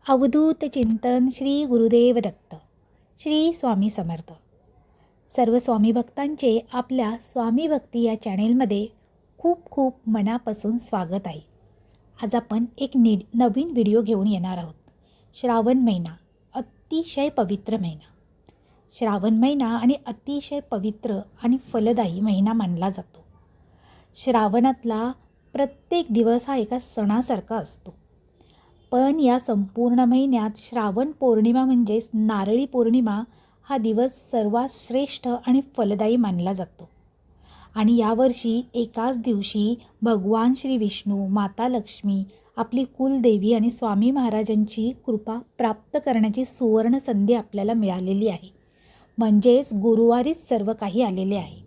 अवधूत चिंतन श्री गुरुदेव दत्त. श्री स्वामी समर्थ. सर्व स्वामी भक्तांचे आपल्या स्वामी भक्ती या चॅनेलमध्ये खूप खूप मनापासून स्वागत आहे. आज आपण एक नवीन व्हिडिओ घेऊन येणार आहोत. श्रावण महिना अतिशय पवित्र महिना. श्रावण महिना आणि अतिशय पवित्र आणि फलदायी महिना मानला जातो. श्रावणातला प्रत्येक दिवस हा एका सणासारखा असतो. पण या संपूर्ण महिन्यात श्रावण पौर्णिमा म्हणजेच नारळी पौर्णिमा हा दिवस सर्वात श्रेष्ठ आणि फलदायी मानला जातो. आणि यावर्षी एकाच दिवशी भगवान श्री विष्णू, माता लक्ष्मी, आपली कुलदेवी आणि स्वामी महाराजांची कृपा प्राप्त करण्याची सुवर्ण संधी आपल्याला मिळालेली आहे. म्हणजेच गुरुवारीच सर्व काही आलेले आहे.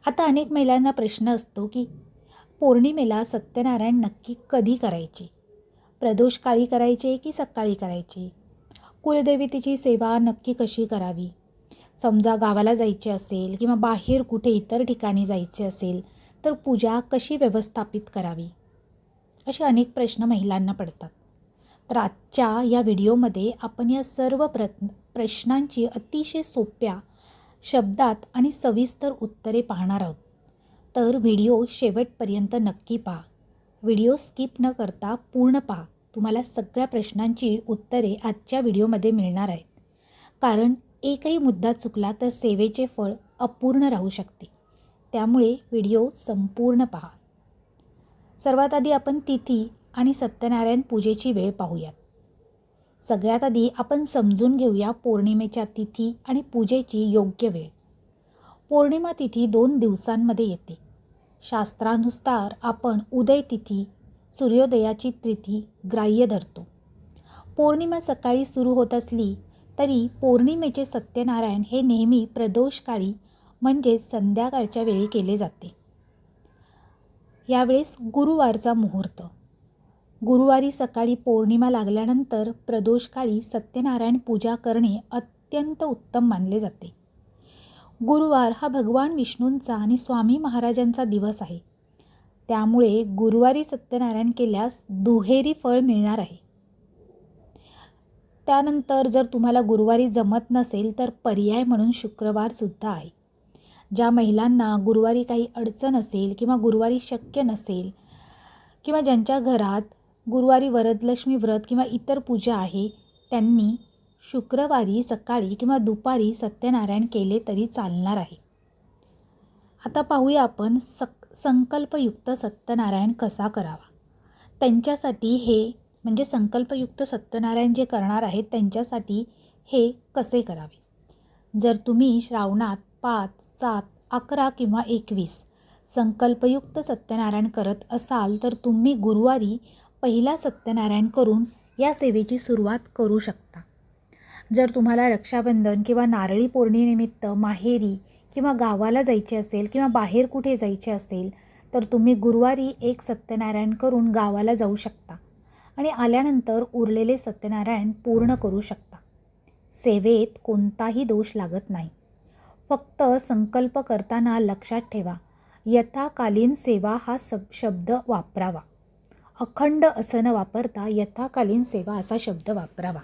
आता अनेक महिलांना प्रश्न असतो की पौर्णिमेला सत्यनारायण नक्की कधी करायचे? प्रदोष काळी करायचे की सकाळी करायचे? कुलदेवतेची सेवा नक्की कशी करावी? समजा गावाला जायचे असेल किंवा बाहेर कुठे इतर ठिकाणी जायचे असेल तर पूजा कशी व्यवस्थापित करावी? असे अनेक प्रश्न महिलांना पडतात. तर आजच्या या व्हिडिओमध्ये आपण या सर्व प्रश्नांची अतिशय सोप्या शब्दात आणि सविस्तर उत्तरे पाहणार आहोत. तर व्हिडिओ शेवटपर्यंत नक्की पहा. व्हिडिओ स्किप न करता पूर्ण पहा. तुम्हाला सगळ्या प्रश्नांची उत्तरे आजच्या व्हिडिओमध्ये मिळणार आहेत. कारण एकही मुद्दा चुकला तर सेवेचे फळ अपूर्ण राहू शकते. त्यामुळे व्हिडिओ संपूर्ण पहा. सर्वात आधी आपण तिथी आणि सत्यनारायण पूजेची वेळ पाहूयात. सगळ्यात आधी आपण समजून घेऊया पौर्णिमेच्या तिथी आणि पूजेची योग्य वेळ. पौर्णिमा तिथी 2 दिवसांमध्ये येते. शास्त्रानुसार आपण उदय तिथी, सूर्योदयाची तिथी ग्राह्य धरतो. पौर्णिमा सकाळी सुरू होत असली तरी पौर्णिमेचे सत्यनारायण हे नेहमी प्रदोष काळी म्हणजेच संध्याकाळच्या वेळी केले जाते. यावेळेस गुरुवारचा मुहूर्त. गुरुवारी सकाळी पौर्णिमा लागल्यानंतर प्रदोष काळी सत्यनारायण पूजा करणे अत्यंत उत्तम मानले जाते. गुरुवार हा भगवान विष्णूंचा आणि स्वामी महाराजांचा दिवस आहे. त्यामुळे गुरुवारी सत्यनारायण केल्यास दुहेरी फळ मिळणार आहे. त्यानंतर जर तुम्हाला गुरुवारी जमत नसेल तर पर्याय म्हणून शुक्रवार सुद्धा आहे. ज्या महिलांना गुरुवारी काही अडचण असेल किंवा गुरुवारी शक्य नसेल किंवा ज्यांच्या घरात गुरुवारी वरदलक्ष्मी व्रत किंवा इतर पूजा आहे त्यांनी शुक्रवारी सकाळी किंवा दुपारी सत्यनारायण केले तरी चालणार आहे. आता पाहूया आपण संकल्पयुक्त सत्यनारायण कसा करावा. त्यांच्यासाठी हे म्हणजे संकल्पयुक्त सत्यनारायण जे करणार आहेत त्यांच्यासाठी हे कसे करावे. जर तुम्ही श्रावणात 5, 7, 11 किंवा 21 संकल्पयुक्त सत्यनारायण करत असाल तर तुम्ही गुरुवारी पहिला सत्यनारायण करून या सेवेची सुरुवात करू शकता. जर तुम्हाला रक्षाबंधन किंवा नारळी पौर्णिमेनिमित्त माहेरी किंवा गावाला जायचे असेल किंवा बाहेर कुठे जायचे असेल तर तुम्ही गुरुवारी एक सत्यनारायण करून गावाला जाऊ शकता आणि आल्यानंतर उरलेले सत्यनारायण पूर्ण करू शकता. सेवेत कोणताही दोष लागत नाही. फक्त संकल्प करताना लक्षात ठेवा यथाकालीन सेवा हा शब्द वापरावा. अखंड असं न वापरता यथाकालीन सेवा असा शब्द वापरावा.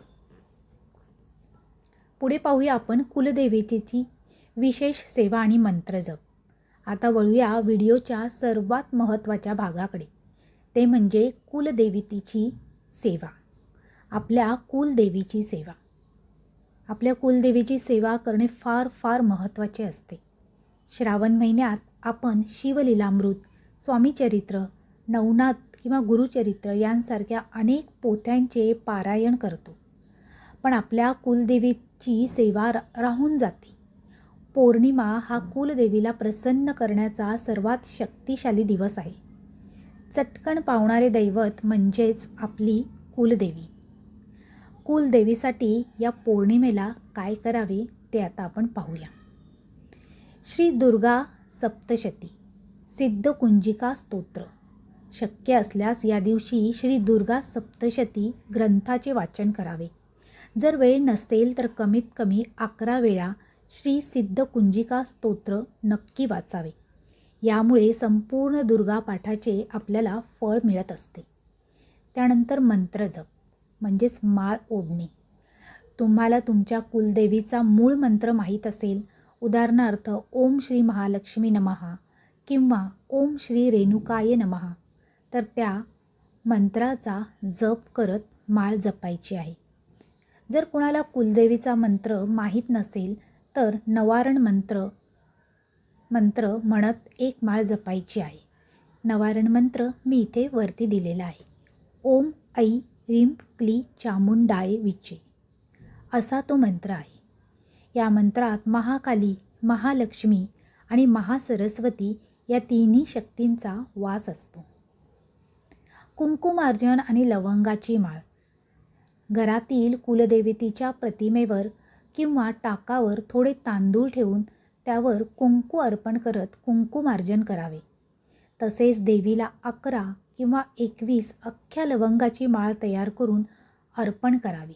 पुढे पाहूया आपण कुलदेवतेची विशेष सेवा आणि मंत्रजप. आता वळूया व्हिडिओच्या सर्वात महत्त्वाच्या भागाकडे. ते म्हणजे कुलदेवतेची सेवा. आपल्या कुलदेवीची सेवा. आपल्या कुलदेवीची सेवा करणे फार फार महत्त्वाचे असते. श्रावण महिन्यात आपण शिवलीलामृत, स्वामीचरित्र, नवनाथ किंवा गुरुचरित्र यांसारख्या अनेक पोथ्यांचे पारायण करतो. पण आपल्या कुलदेवीची सेवा राहून जाते. पौर्णिमा हा कुलदेवीला प्रसन्न करण्याचा सर्वात शक्तिशाली दिवस आहे. चटकन पावणारे दैवत म्हणजेच आपली कुलदेवी. कुलदेवीसाठी या पौर्णिमेला काय करावे ते आता आपण पाहूया. श्री दुर्गा सप्तशती, सिद्धकुंजिका स्तोत्र. शक्य असल्यास या दिवशी श्री दुर्गा सप्तशती ग्रंथाचे वाचन करावे. जर वेळ नसेल तर कमीत कमी 11 वेळा श्री सिद्धकुंजिका स्तोत्र नक्की वाचावे. यामुळे संपूर्ण दुर्गा पाठाचे आपल्याला फळ मिळत असते. त्यानंतर मंत्रजप. म्हणजेच माळ ओढणे. तुम्हाला तुमच्या कुलदेवीचा मूळ मंत्र माहीत असेल, उदाहरणार्थ ओम श्री महालक्ष्मी नमः किंवा ओम श्री रेणुकाय नमः, तर त्या मंत्राचा जप करत माळ जपायची आहे. जर कुणाला कुलदेवीचा मंत्र माहीत नसेल तर नवारण मंत्र म्हणत एक माळ जपायची आहे. नवारण मंत्र मी इथे वरती दिलेला आहे. ओम ऐ ह्रीं क्ली चामुंडाय विचे असा तो मंत्र आहे. या मंत्रात महाकाली, महालक्ष्मी आणि महासरस्वती या तिन्ही शक्तींचा वास असतो. कुंकुमार्जन आणि लवंगाची माळ. घरातील कुलदेवतेच्या प्रतिमेवर किंवा टाकावर थोडे तांदूळ ठेवून त्यावर कुंकू अर्पण करत कुंकुमार्जन करावे. तसेच देवीला 11 किंवा 21 अख्ख्या लवंगाची माळ तयार करून अर्पण करावी.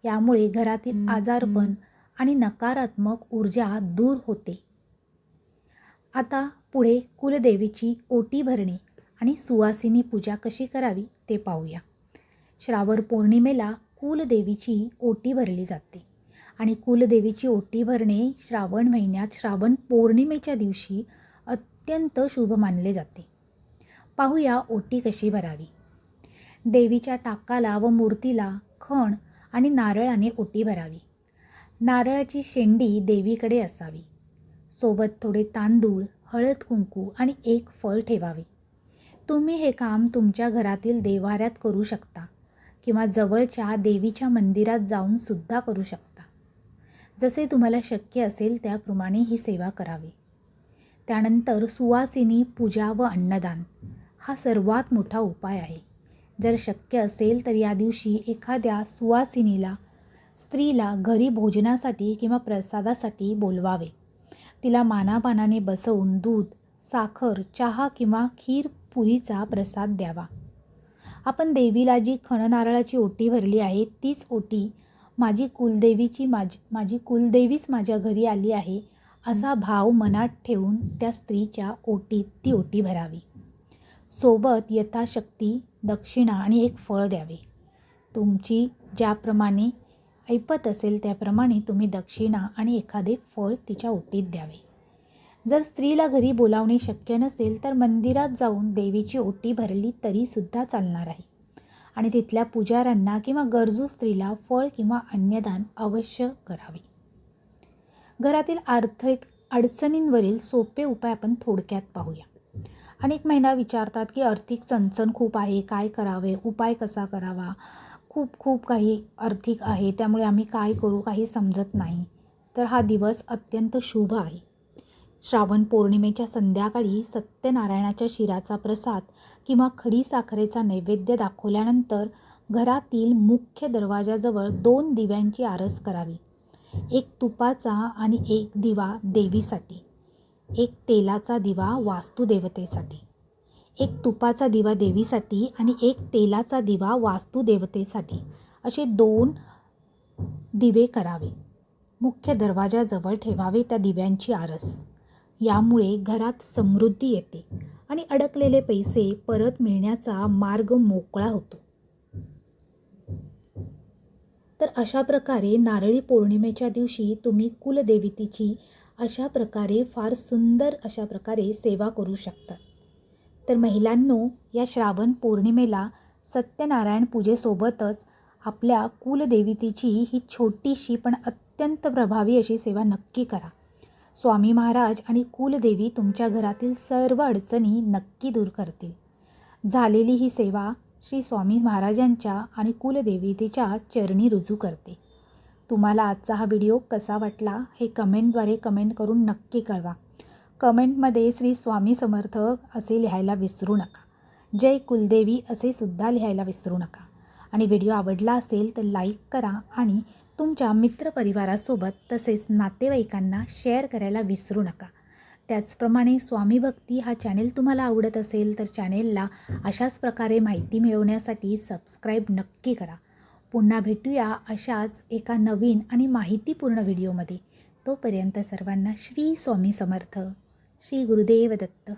यामुळे घरातील आजारपण आणि नकारात्मक ऊर्जा दूर होते. आता पुढे कुलदेवीची ओटी भरणे आणि सुवासिनी पूजा कशी करावी ते पाहूया. श्रावण पौर्णिमेला कुलदेवीची ओटी भरली जाते आणि कुलदेवीची ओटी भरणे श्रावण महिन्यात श्रावण पौर्णिमेच्या दिवशी अत्यंत शुभ मानले जाते. पाहूया ओटी कशी भरावी. देवीच्या टाकाला व मूर्तीला खण आणि नारळाने ओटी भरावी. नारळाची शेंडी देवीकडे असावी. सोबत थोडे तांदूळ, हळद कुंकू आणि एक फळ ठेवावे. तुम्ही हे काम तुमच्या घरातील देव्हाऱ्यात करू शकता किंवा जवळच्या देवीच्या मंदिरात जाऊन सुद्धा करू शकता. जसे तुम्हाला शक्य असेल त्याप्रमाणे ही सेवा करावी. त्यानंतर सुवासिनी पूजा व अन्नदान हा सर्वात मोठा उपाय आहे. जर शक्य असेल तर या दिवशी एखाद्या सुवासिनीला, स्त्रीला घरी भोजनासाठी किंवा प्रसादासाठी बोलवावे. तिला मानापानाने बसवून दूध, साखर, चहा किंवा खीर पुरीचा प्रसाद द्यावा. आपण देवीला जी खणनारळाची ओटी भरली आहे तीच ओटी माझी कुलदेवीच माझ्या घरी आली आहे असा भाव मनात ठेवून त्या स्त्रीच्या ओटीत ती ओटी भरावी. सोबत यथाशक्ती दक्षिणा आणि एक फळ द्यावे. तुमची ज्याप्रमाणे ऐपत असेल त्याप्रमाणे तुम्ही दक्षिणा आणि एखादे फळ तिच्या ओटीत द्यावे. जर स्त्रीला घरी बोलावणे शक्य नसेल तर मंदिरात जाऊन देवीची ओटी भरली तरीसुद्धा चालणार आहे आणि तिथल्या पुजाऱ्यांना किंवा गरजू स्त्रीला फळ किंवा अन्नदान अवश्य करावे. घरातील आर्थिक अडचणींवरील सोपे उपाय आपण थोडक्यात पाहूया. अनेक महिला विचारतात की आर्थिक चणचण खूप आहे, काय करावे, उपाय कसा करावा, खूप काही आर्थिक आहे, त्यामुळे आम्ही काय करू काही समजत नाही. तर हा दिवस अत्यंत शुभ आहे. श्रावण पौर्णिमेच्या संध्याकाळी सत्यनारायणाच्या शिराचा प्रसाद किंवा खडी साखरेचा नैवेद्य दाखवल्यानंतर घरातील मुख्य दरवाजाजवळ 2 दिव्यांची आरस करावी. एक तुपाचा आणि एक दिवा देवीसाठी, एक तेलाचा दिवा वास्तुदेवतेसाठी. एक तुपाचा दिवा देवीसाठी आणि एक तेलाचा दिवा वास्तुदेवतेसाठी असे 2 दिवे करावे. मुख्य दरवाजाजवळ ठेवावे त्या दिव्यांची आरस. यामुळे घरात समृद्धी येते आणि अडकलेले पैसे परत मिळण्याचा मार्ग मोकळा होतो. तर अशा प्रकारे नारळी पौर्णिमेच्या दिवशी तुम्ही कुलदेवतेची अशा प्रकारे फार सुंदर अशा प्रकारे सेवा करू शकता. तर महिलांनो, या श्रावण पौर्णिमेला सत्यनारायण पूजेसोबतच आपल्या कुलदेवतेची ही छोटीशी पण अत्यंत प्रभावी अशी सेवा नक्की करा. स्वामी महाराज आणि कुलदेवी तुमच्या घरातील सर्व अडचणी नक्की दूर करतील. झालेली ही सेवा श्री स्वामी महाराजांच्या आणि कुलदेवतेच्या चरणी रुजू करते. तुम्हाला आजचा हा व्हिडिओ कसा वाटला हे कमेंटद्वारे कमेंट करून नक्की कळवा. कमेंटमध्ये श्री स्वामी समर्थ असे लिहायला विसरू नका. जय कुलदेवी असे सुद्धा लिहायला विसरू नका. आणि व्हिडिओ आवडला असेल तर लाईक करा आणि तुमच्या मित्रपरिवारासोबत तसेच नातेवाईकांना शेअर करायला विसरू नका. त्याचप्रमाणे स्वामी भक्ती हा चॅनेल तुम्हाला आवडत असेल तर चॅनेलला अशाच प्रकारे माहिती मिळवण्यासाठी सबस्क्राईब नक्की करा. पुन्हा भेटूया अशाच एका नवीन आणि माहितीपूर्ण व्हिडिओमध्ये. तोपर्यंत सर्वांना श्री स्वामी समर्थ. श्री गुरुदेव दत्त.